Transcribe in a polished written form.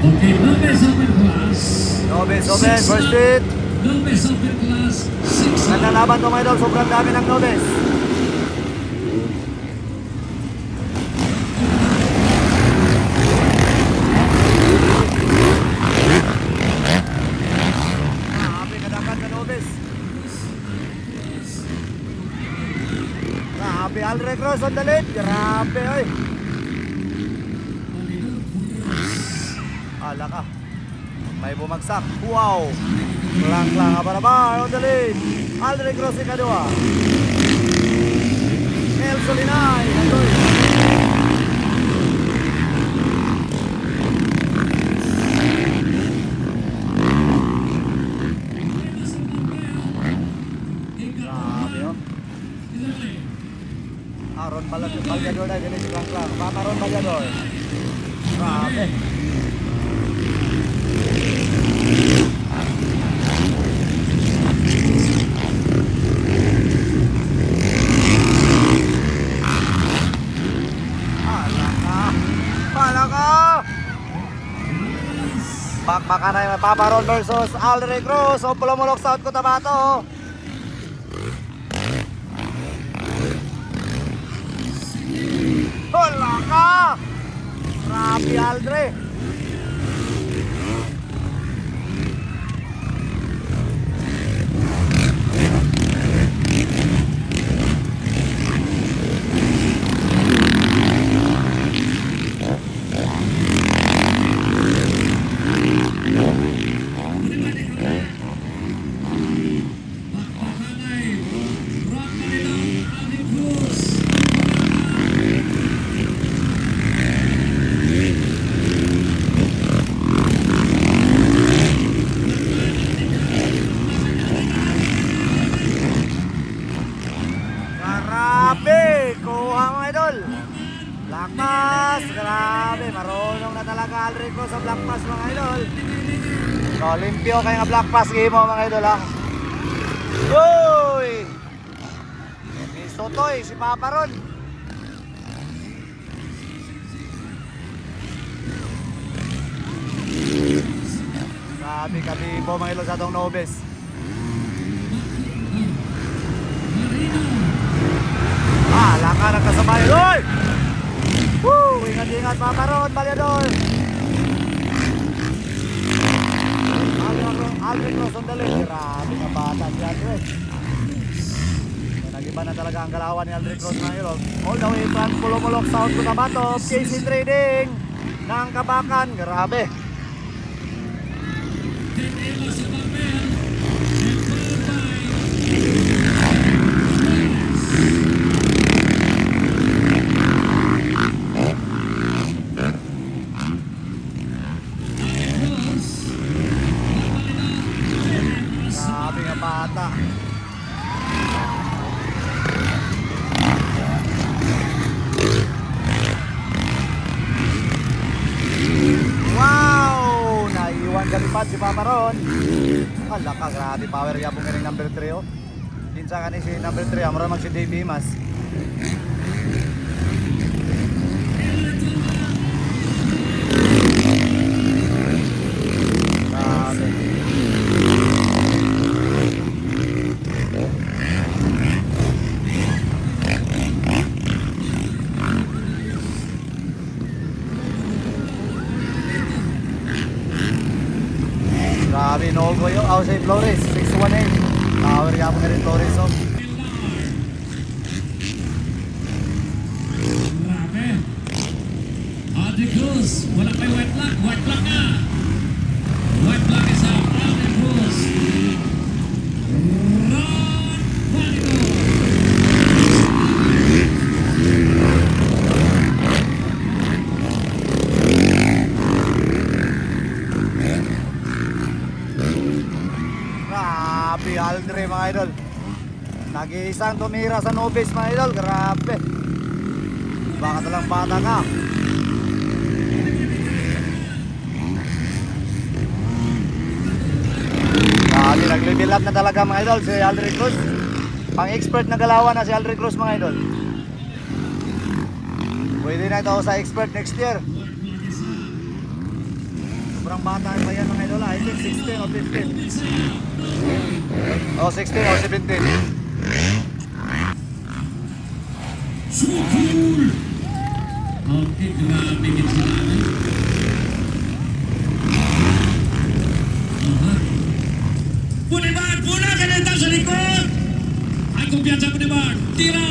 Okay, Nobes Open Class. Nobes Open, first hit. Nobes Open Class, 6 Ganda laban to mga idol, sobrang dami ng Nobes. Grabe kadakan ka Nobes. Grabe, Aldrich Cruz on the lead. Grabe, oy. Ala ka. May bumagsak. Wow. Lang-lang ka para ba? On the lead. Aldrich Cruz ikadua. Mel Solinay. Nandun. Grabe, oh. Aaron Balyador na ganito lang-lang. Aaron Balyador. Grabe. Bakbakan na yung Papa Ron versus Aldrich Cruz. O Pulumulok South Cotabato. Wala ka! Grabe Aldrich. Grabe! Kuha mga idol! Black Pass! Grabe! Marunong na talaga Aldrich Cruz sa Black Pass mga idol. So, limpyo kayo nga Black Pass game mo mga idol ha. Uy! May Sotoy, si Papa Ron. Grabe kabibo mga idol sa itong Nobes. Laka ng kasabay. Uy! Woo! Ingat-ingat Papa Ron, Balyador. Aldrich Cruz on the lead. Grabe na bata si Aldrich. Nag-iba na talaga ang galawan ni Aldrich Cruz mga idol. All the way from Pulumulok South Cotabato, KC Trading ng Kabakan. Grabe. Grabe nga bata. Wow! Naiwan galipad si Papa Ron. Hala ka, grabe power yapong ka rin number 3 oh. Kinsa ka ni si number 3, amara mag si Dave Bimas. Grabe. Grabe, no-go yung outside Flores, 618. Power yapon na rin Flores, oh. Grabe. Aldrich Cruz, wala kay white lock na. White lock is out, Aldrich Cruz. Ron Balyador. Grabe, Aldrich mga idol. Nag-iisang tumira sa Nobes mga idol. Grabe. Baka talang bata ka. Grabe, nag-level up na talaga mga idol si Aldrich Cruz. Pang-expert na galawan na si Aldrich Cruz mga idol. Pwede na ito sa expert next year. Sobrang bata pa yan mga idol. I think 16 or 15. Oh, 16 or 17. So cool! Okay, grabe din sila. Budiman, pula ka na ito sa likod! Ang kumpiyansa Budiman, tira!